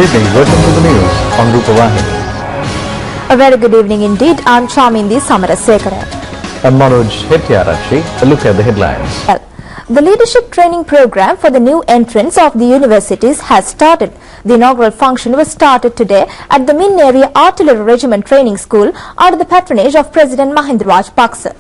evening. Welcome to the news on Rupavahini. A very good evening indeed. I'm Chamindi Samarasekara. I'm Manoj Hettiarachi. A look at the headlines. The leadership training program for the new entrants of the universities has started. The inaugural function was started today at the Min Area Artillery Regiment Training School under the patronage of President Mahinda Rajapaksa.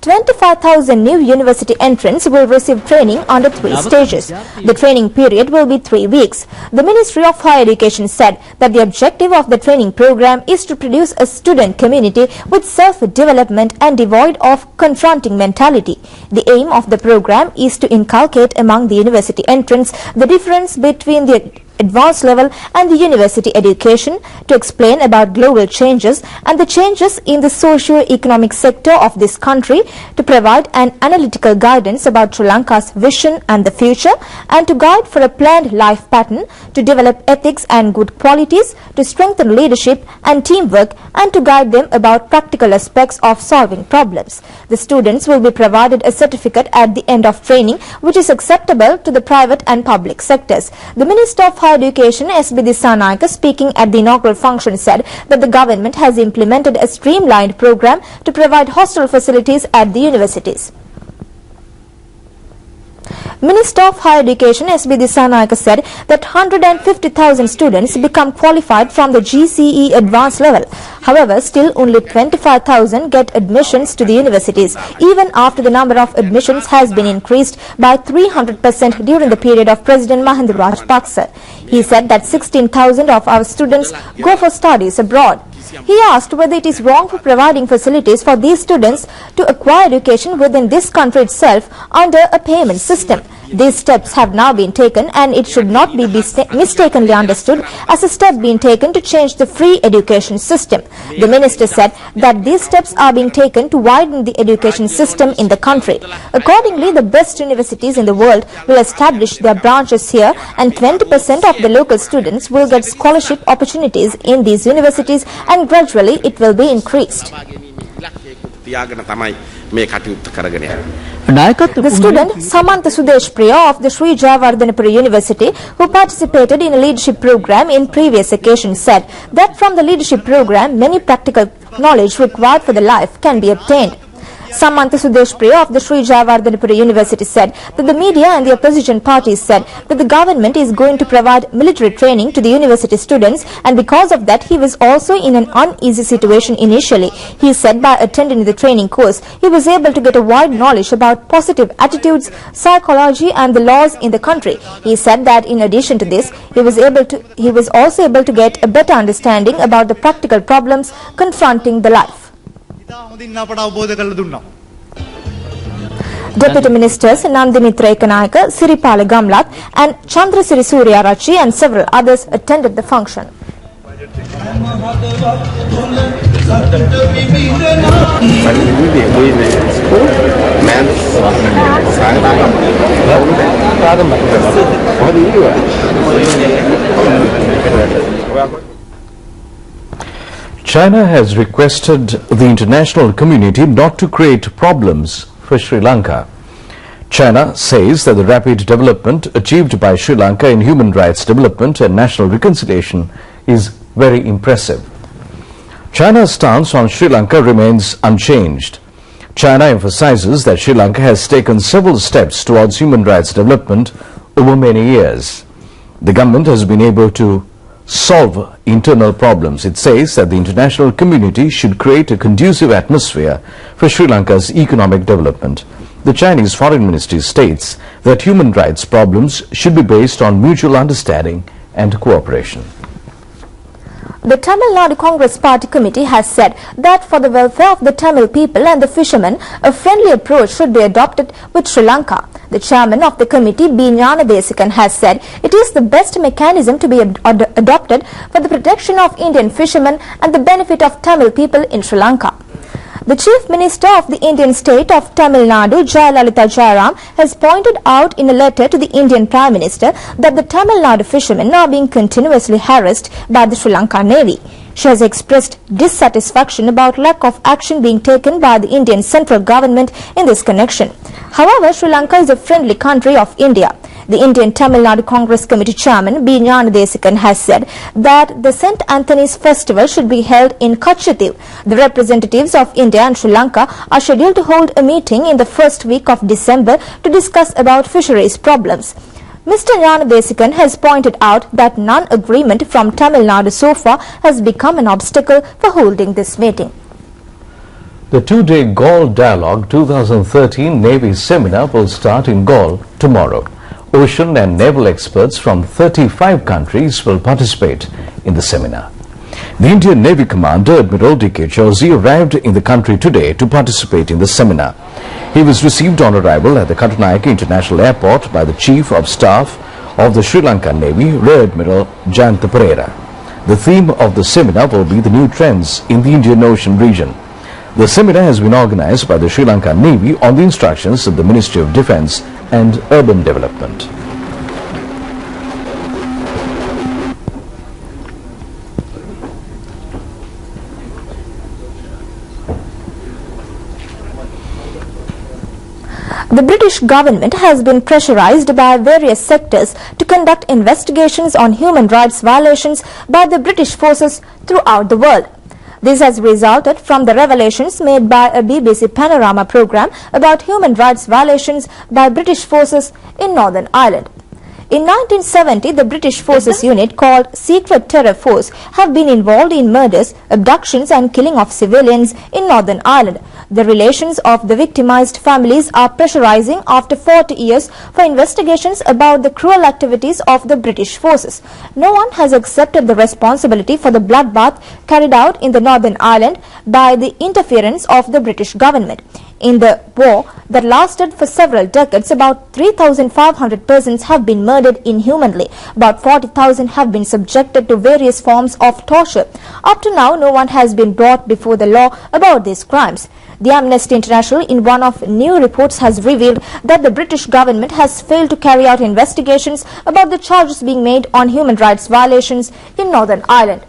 25,000 new university entrants will receive training under 3 stages. The training period will be 3 weeks. The Ministry of Higher Education said that the objective of the training program is to produce a student community with self-development and devoid of confronting mentality. The aim of the program is to inculcate among the university entrants the difference between the advanced level and the university education, to explain about global changes and the changes in the socio-economic sector of this country, to provide an analytical guidance about Sri Lanka's vision and the future, and to guide for a planned life pattern, to develop ethics and good qualities, to strengthen leadership and teamwork, and to guide them about practical aspects of solving problems. The students will be provided a certificate at the end of training which is acceptable to the private and public sectors. The Minister of Higher Education, S.B. Dissanayake, speaking at the inaugural function, said that the government has implemented a streamlined program to provide hostel facilities at the universities. Minister of Higher Education S.B. Dissanayake said that 150,000 students become qualified from the GCE advanced level. However, still only 25,000 get admissions to the universities, even after the number of admissions has been increased by 300% during the period of President Mahinda Rajapaksa. He said that 16,000 of our students go for studies abroad. He asked whether it is wrong for providing facilities for these students to acquire education within this country itself under a payment system. These steps have now been taken, and it should not be mistakenly understood as a step being taken to change the free education system. The minister said that these steps are being taken to widen the education system in the country. Accordingly, the best universities in the world will establish their branches here, and 20% of the local students will get scholarship opportunities in these universities, and gradually it will be increased. The student Samantha Sudeshpriya of the Sri Jayawardhanapura University, who participated in a leadership program in previous occasions, said that from the leadership program many practical knowledge required for the life can be obtained. Samantha Sudeshpriya of the Sri Jayawardhanapura University said that the media and the opposition parties said that the government is going to provide military training to the university students, and because of that he was also in an uneasy situation initially. He said by attending the training course he was able to get a wide knowledge about positive attitudes, psychology and the laws in the country. He said that in addition to this he was also able to get a better understanding about the practical problems confronting the life. Deputy Ministers Nandini Trekanayake, Siripala Gamlat and Chandrasiri Suryarachi and several others attended the function. China has requested the international community not to create problems for Sri Lanka. China says that the rapid development achieved by Sri Lanka in human rights development and national reconciliation is very impressive. China's stance on Sri Lanka remains unchanged. China emphasizes that Sri Lanka has taken several steps towards human rights development over many years. The government has been able to solve internal problems. It says that the international community should create a conducive atmosphere for Sri Lanka's economic development. The Chinese Foreign Ministry states that human rights problems should be based on mutual understanding and cooperation. The Tamil Nadu Congress Party Committee has said that for the welfare of the Tamil people and the fishermen, a friendly approach should be adopted with Sri Lanka. The chairman of the committee, B. Gnanadesikan, has said it is the best mechanism to be adopted for the protection of Indian fishermen and the benefit of Tamil people in Sri Lanka. The Chief Minister of the Indian state of Tamil Nadu, Jayalalitha Jayaram, has pointed out in a letter to the Indian Prime Minister that the Tamil Nadu fishermen are being continuously harassed by the Sri Lanka Navy. She has expressed dissatisfaction about lack of action being taken by the Indian central government in this connection. However, Sri Lanka is a friendly country of India. The Indian Tamil Nadu Congress Committee Chairman B. Gnanadesikan has said that the St. Anthony's Festival should be held in Kachithiv. The representatives of India and Sri Lanka are scheduled to hold a meeting in the first week of December to discuss about fisheries problems. Mr. Gnanadesikan has pointed out that non-agreement from Tamil Nadu so far has become an obstacle for holding this meeting. The two-day Galle Dialogue 2013 Navy Seminar will start in Galle tomorrow. Ocean and naval experts from 35 countries will participate in the seminar. The Indian Navy Commander Admiral D.K. Chowdhury arrived in the country today to participate in the seminar. He was received on arrival at the Katunayake International Airport by the Chief of Staff of the Sri Lankan Navy, Rear Admiral Jayantha Pereira. The theme of the seminar will be the new trends in the Indian Ocean region. The seminar has been organized by the Sri Lankan Navy on the instructions of the Ministry of Defence and Urban Development. The British government has been pressurized by various sectors to conduct investigations on human rights violations by the British forces throughout the world. This has resulted from the revelations made by a BBC Panorama programme about human rights violations by British forces in Northern Ireland. In 1970, the British Forces unit called Secret Terror Force have been involved in murders, abductions and killing of civilians in Northern Ireland. The relations of the victimized families are pressurizing after 40 years for investigations about the cruel activities of the British forces. No one has accepted the responsibility for the bloodbath carried out in the Northern Ireland by the interference of the British government. In the war that lasted for several decades, about 3,500 persons have been murdered inhumanly. About 40,000 have been subjected to various forms of torture. Up to now, no one has been brought before the law about these crimes. The Amnesty International, in one of new reports, has revealed that the British government has failed to carry out investigations about the charges being made on human rights violations in Northern Ireland.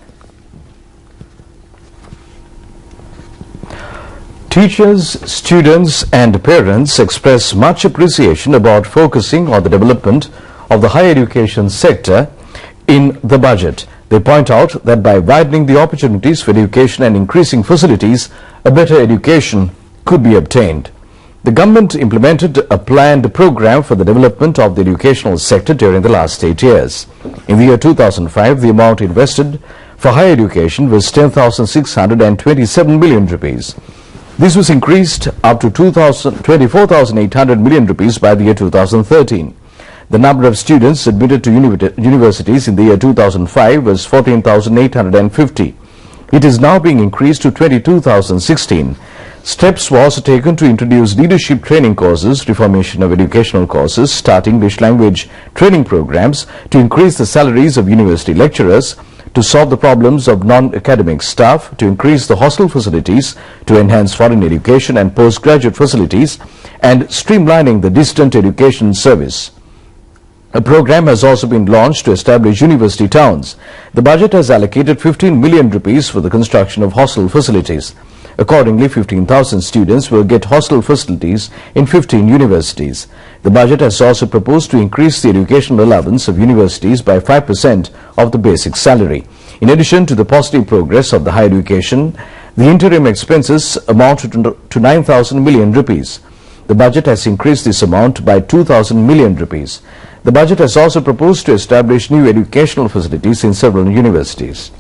Teachers, students and parents express much appreciation about focusing on the development of the higher education sector in the budget. They point out that by widening the opportunities for education and increasing facilities, a better education could be obtained. The government implemented a planned program for the development of the educational sector during the last 8 years. In the year 2005, the amount invested for higher education was 10,627 million rupees. This was increased up to 24,800 million rupees by the year 2013. The number of students admitted to universities in the year 2005 was 14,850. It is now being increased to 22,016. Steps were also taken to introduce leadership training courses, reformation of educational courses, start English language training programs, to increase the salaries of university lecturers, to solve the problems of non-academic staff, to increase the hostel facilities, to enhance foreign education and postgraduate facilities, and streamlining the distant education service. A program has also been launched to establish university towns. The budget has allocated 15 million rupees for the construction of hostel facilities. Accordingly, 15,000 students will get hostel facilities in 15 universities. The budget has also proposed to increase the educational allowance of universities by 5% of the basic salary. In addition to the positive progress of the higher education, the interim expenses amounted to 9,000 million rupees. The budget has increased this amount by 2,000 million rupees. The budget has also proposed to establish new educational facilities in several universities.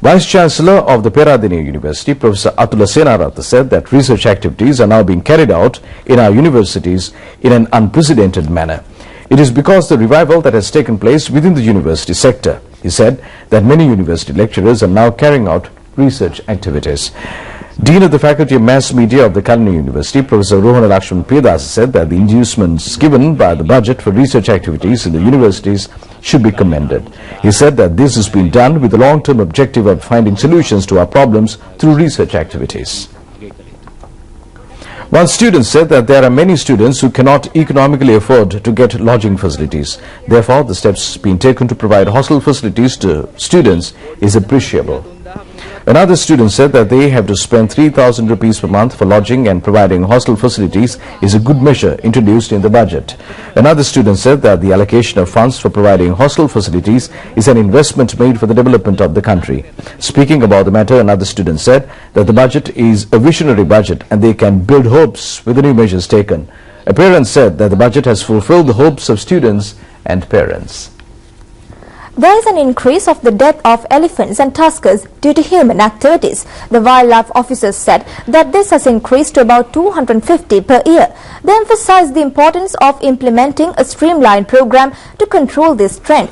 Vice-Chancellor of the Peradeniya University, Professor Atula Senaratha, said that research activities are now being carried out in our universities in an unprecedented manner. It is because the revival that has taken place within the university sector. He said that many university lecturers are now carrying out research activities. Dean of the Faculty of Mass Media of the Kalani University, Professor Rohana Lakshman Pedas, said that the inducements given by the budget for research activities in the universities should be commended. He said that this has been done with the long-term objective of finding solutions to our problems through research activities. One student said that there are many students who cannot economically afford to get lodging facilities. Therefore, the steps being taken to provide hostel facilities to students is appreciable. Another student said that they have to spend 3,000 rupees per month for lodging, and providing hostel facilities is a good measure introduced in the budget. Another student said that the allocation of funds for providing hostel facilities is an investment made for the development of the country. Speaking about the matter, another student said that the budget is a visionary budget and they can build hopes with the new measures taken. A parent said that the budget has fulfilled the hopes of students and parents. There is an increase of the death of elephants and tuskers due to human activities. The wildlife officers said that this has increased to about 250 per year. They emphasized the importance of implementing a streamlined program to control this trend.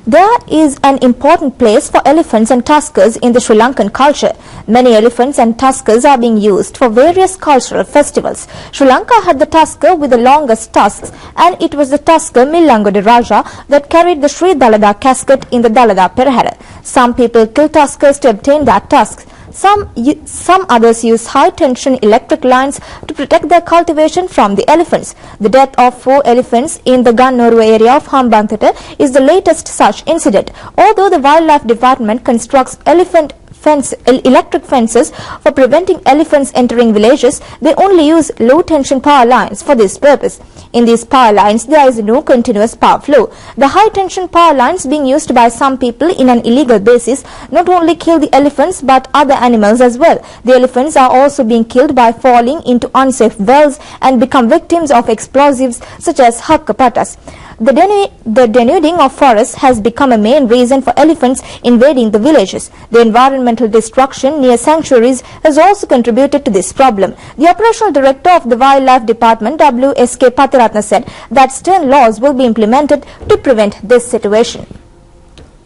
There is an important place for elephants and tuskers in the Sri Lankan culture. Many elephants and tuskers are being used for various cultural festivals. Sri Lanka had the tusker with the longest tusks, and it was the tusker Millango de Raja that carried the Sri Dalada casket in the Dalada Perahara. Some people kill tuskers to obtain that tusks. Some others use high-tension electric lines to protect their cultivation from the elephants. The death of 4 elephants in the Gannoru area of Hambantota is the latest such incident. Although the Wildlife Department constructs electric fences for preventing elephants entering villages, they only use low-tension power lines for this purpose. In these power lines, there is no continuous power flow. The high-tension power lines being used by some people in an illegal basis not only kill the elephants but other animals as well. The elephants are also being killed by falling into unsafe wells and become victims of explosives such as hakkapatas. The denuding of forests has become a main reason for elephants invading the villages. The environmental destruction near sanctuaries has also contributed to this problem. The operational director of the Wildlife Department, W.S.K. Patiratna, said that stern laws will be implemented to prevent this situation.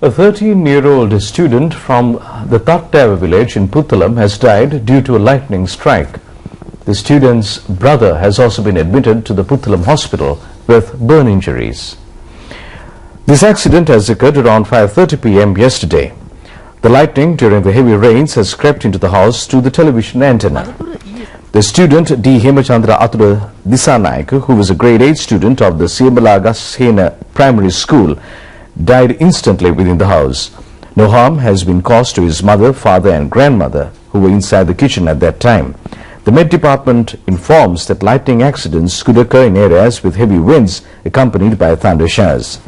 A 13-year-old student from the Tattava village in Puttalam has died due to a lightning strike. The student's brother has also been admitted to the Puttalam hospital with burn injuries. This accident has occurred around 5:30 p.m. yesterday. The lightning during the heavy rains has crept into the house through the television antenna. The student D. Hemachandra Atura Disanaik, who was a grade 8 student of the Siamalaga Sena Primary School, died instantly within the house. No harm has been caused to his mother, father and grandmother, who were inside the kitchen at that time. The Met Department informs that lightning accidents could occur in areas with heavy winds accompanied by thunder showers.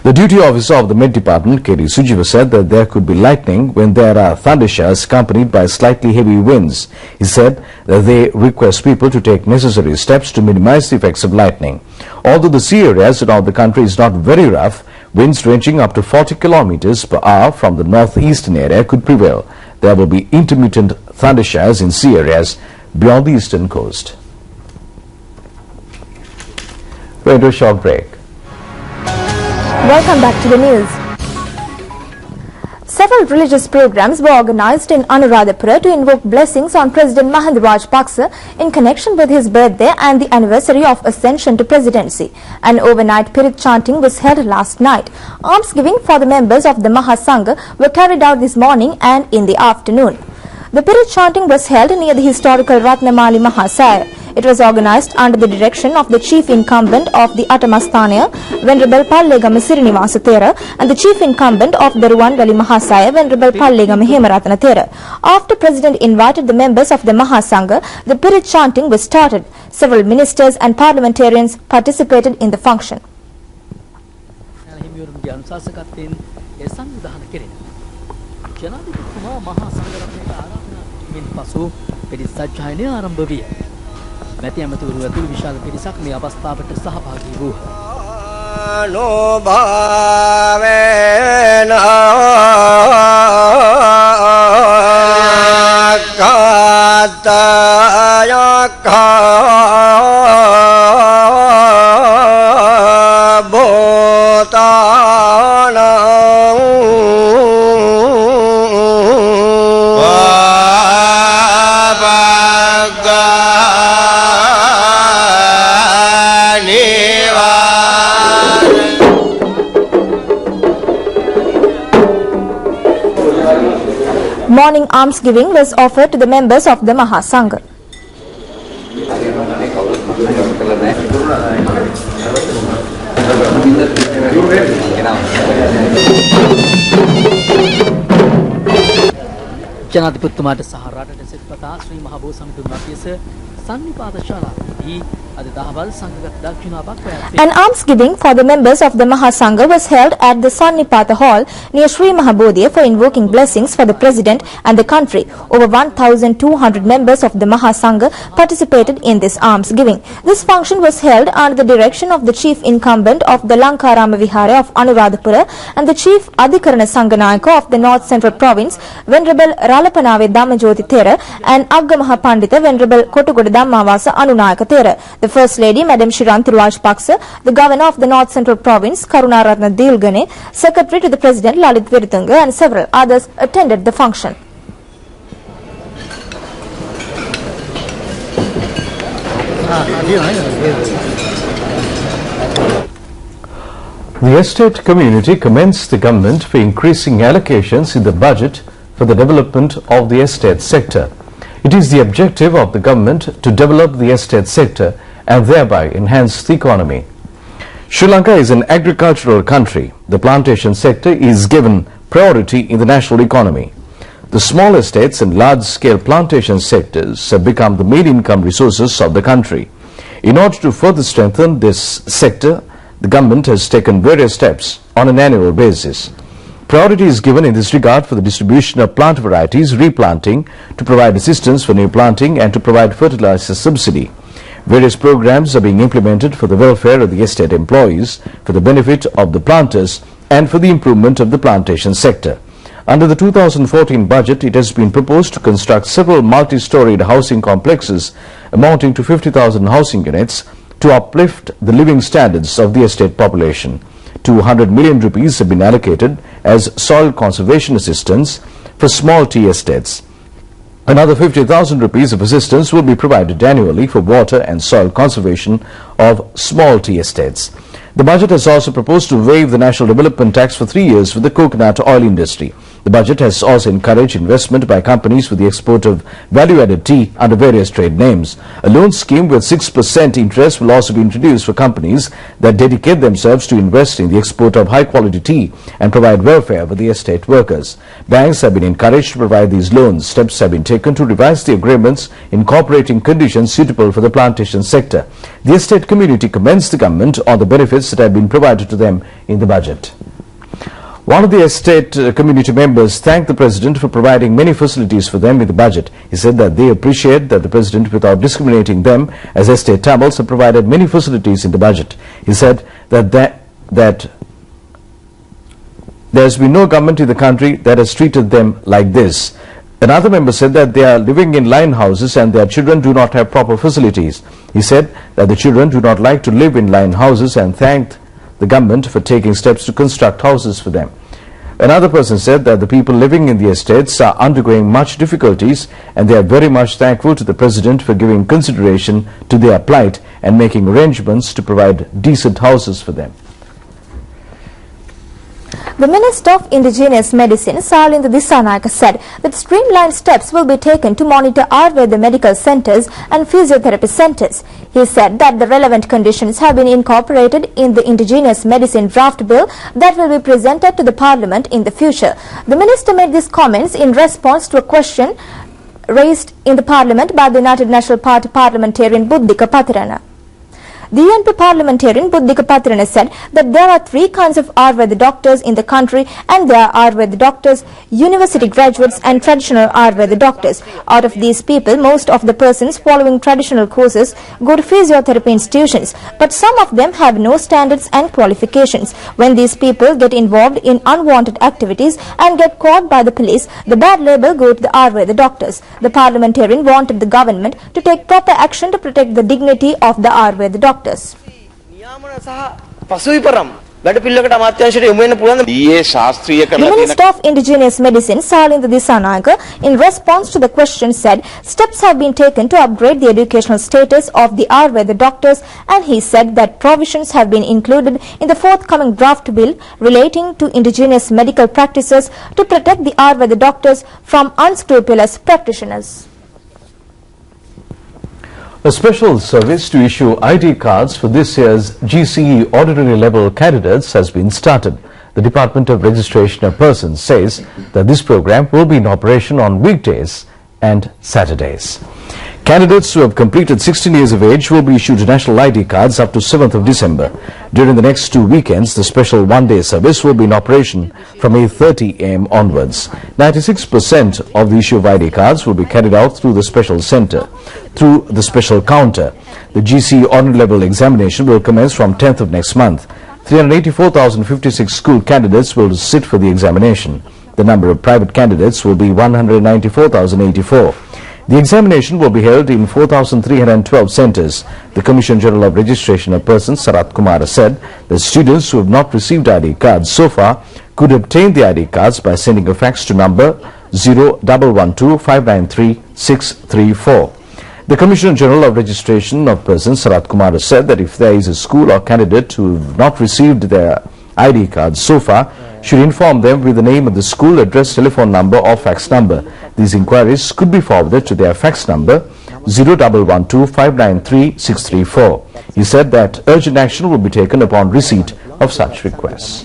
The duty officer of the Met Department, K.D. Sujiva, said that there could be lightning when there are thunder showers accompanied by slightly heavy winds. He said that they request people to take necessary steps to minimize the effects of lightning. Although the sea areas around the country is not very rough, winds ranging up to 40 kilometers per hour from the northeastern area could prevail. There will be intermittent thunder showers in sea areas beyond the eastern coast. We're into a short break. Welcome back to the news. Several religious programs were organized in Anuradhapura to invoke blessings on President Mahinda Rajapaksa in connection with his birthday and the anniversary of ascension to presidency. An overnight Pirit chanting was held last night. Almsgiving for the members of the Mahasangha were carried out this morning and in the afternoon. The Pirit chanting was held near the historical Ratnamali Mahasaya. It was organized under the direction of the chief incumbent of the Atamasthania, Venerable Pallegama Sirinivasa Thera, and the chief incumbent of the Ruwangali Mahasaya, Venerable Pallegama Hemaratana Thera. After President invited the members of the Mahasangha, the Pirit chanting was started. Several ministers and parliamentarians participated in the function. මැති ඇමතිවරු ඇතුළු විශාල පිරිසක් මේ අවස්ථාවට සහභාගී වූහ. අනුභාවේන කාතයක්ඛා භූතානං morning almsgiving was offered to the members of the Mahasangha. ජනාධිපතිතුමාට සහ රටට සිත්පතා ශ්‍රී මහා බෝ සමිඳුන් වහන්සේ සන්නිපාත ශාලාවේදී අද දහවල් සංඝගත දක්ෂිනාවක් පැවැත්වේ. An almsgiving for the members of the Mahasangha was held at the Sannipata Hall near Sri Mahabodhi for invoking blessings for the President and the country. Over 1,200 members of the Mahasangha participated in this almsgiving. This function was held under the direction of the chief incumbent of the Lanka Vihara of Anuradhapura and the chief Adhikarana Sanghanayaka of the North Central Province, Venerable Ralapanave Dhamajoti Thera, and Aggamaha Pandita, Venerable Kotugoda Dhammawasa Anunayaka Thera. The First Lady, Madam Shiranthi Rajpaksa, the Governor of the North Central Province, Karunaratna Dilgane, Secretary to the President, Lalit Viritunga, and several others attended the function. The estate community commends the government for increasing allocations in the budget for the development of the estate sector. It is the objective of the government to develop the estate sector and thereby enhance the economy. Sri Lanka is an agricultural country. The plantation sector is given priority in the national economy. The small estates and large-scale plantation sectors have become the main income resources of the country. In order to further strengthen this sector, the government has taken various steps on an annual basis. Priority is given in this regard for the distribution of plant varieties, replanting, to provide assistance for new planting and to provide fertilizer subsidy. Various programs are being implemented for the welfare of the estate employees, for the benefit of the planters and for the improvement of the plantation sector. Under the 2014 budget, it has been proposed to construct several multi-storied housing complexes amounting to 50,000 housing units to uplift the living standards of the estate population. 200 million rupees have been allocated as soil conservation assistance for small tea estates. Another 50,000 rupees of assistance will be provided annually for water and soil conservation of small tea estates. The budget has also proposed to waive the national development tax for 3 years for the coconut oil industry. The budget has also encouraged investment by companies for the export of value-added tea under various trade names. A loan scheme with 6% interest will also be introduced for companies that dedicate themselves to invest in the export of high-quality tea and provide welfare for the estate workers. Banks have been encouraged to provide these loans. Steps have been taken to revise the agreements incorporating conditions suitable for the plantation sector. The estate community commends the government on the benefits that have been provided to them in the budget. One of the estate community members thanked the President for providing many facilities for them in the budget. He said that they appreciate that the President, without discriminating them as estate Tamils, have provided many facilities in the budget. He said that there has been no government in the country that has treated them like this. Another member said that they are living in line houses and their children do not have proper facilities. He said that the children do not like to live in line houses and thanked the government for taking steps to construct houses for them. Another person said that the people living in the estates are undergoing much difficulties and they are very much thankful to the President for giving consideration to their plight and making arrangements to provide decent houses for them. The Minister of Indigenous Medicine, Salinda Dissanayaka, said that streamlined steps will be taken to monitor Ayurveda medical centres and physiotherapy centres. He said that the relevant conditions have been incorporated in the Indigenous Medicine draft bill that will be presented to the Parliament in the future. The Minister made these comments in response to a question raised in the Parliament by the United National Party parliamentarian Buddhika Patirana. The UNP parliamentarian Buddhika Patirana said that there are 3 kinds of Ayurveda doctors in the country and they are Ayurveda doctors, university graduates and traditional Ayurveda doctors. Out of these people, most of the persons following traditional courses go to physiotherapy institutions, but some of them have no standards and qualifications. When these people get involved in unwanted activities and get caught by the police, the bad label goes to the Ayurveda doctors. The parliamentarian wanted the government to take proper action to protect the dignity of the Ayurveda doctors. නියාමන සහ පසුවිපරම් වැඩපිළිවෙලකට අමාත්‍යාංශයට යොමු වෙන්න පුළුවන්. ඊයේ ශාස්ත්‍රීය The Minister of Indigenous Medicine, Salinda Disanayake, in response to the question said steps have been taken to upgrade the educational status of the Ayurveda doctors, and he said that provisions have been included in the forthcoming draft bill relating to indigenous medical practices to protect the Ayurveda doctors from unscrupulous practitioners. A special service to issue ID cards for this year's GCE ordinary level candidates has been started. The Department of Registration of Persons says that this program will be in operation on weekdays and Saturdays. Candidates who have completed 16 years of age will be issued national ID cards up to 7th of December. During the next 2 weekends, the special one-day service will be in operation from 8:30 am onwards. 96% of the issue of ID cards will be carried out through the special centre. Through the special counter, the GCE ordinary level examination will commence from 10th of next month. 384,056 school candidates will sit for the examination. The number of private candidates will be 194,084. The examination will be held in 4,312 centres. The Commissioner General of Registration of Persons, Sarat Kumar, said that students who have not received ID cards so far could obtain the ID cards by sending a fax to number 0112 593 634. The Commissioner General of Registration of Persons, Sarat Kumar, said that if there is a school or candidate who have not received their ID cards so far, should inform them with the name of the school, address, telephone number or fax number. These inquiries could be forwarded to their fax number 0112 593 634. He said that urgent action will be taken upon receipt of such requests.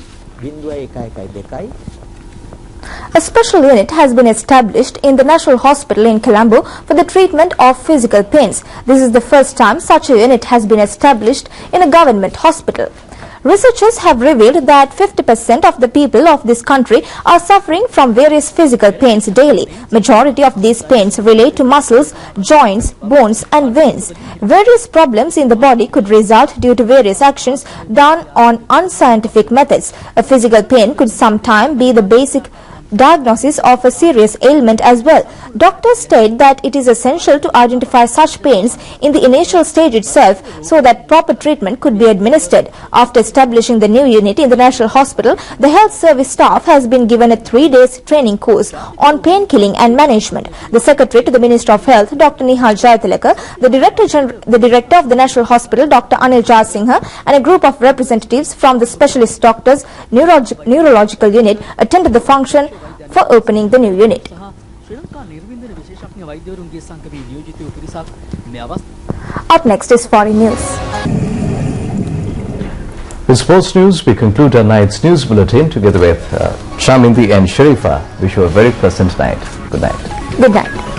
A special unit has been established in the National Hospital in Colombo for the treatment of physical pains. This is the first time such a unit has been established in a government hospital. Researchers have revealed that 50% of the people of this country are suffering from various physical pains daily. Majority of these pains relate to muscles, joints, bones and veins. Various problems in the body could result due to various actions done on unscientific methods. A physical pain could sometimes be the basic diagnosis of a serious ailment as well. Doctors state that it is essential to identify such pains in the initial stage itself so that proper treatment could be administered. After establishing the new unit in the National Hospital, the health service staff has been given a 3-day training course on pain killing and management. The Secretary to the Minister of Health, Dr. Nihal Jayatilaka, the Director of the National Hospital, Dr. Anil Jasingha, and a group of representatives from the Specialist Doctors Neurological Unit attended the function for opening the new unit. Up next is foreign news. With sports news, we conclude our night's news bulletin together with Shamindi and Sharifa. Wish you a very pleasant night. Good night. Good night.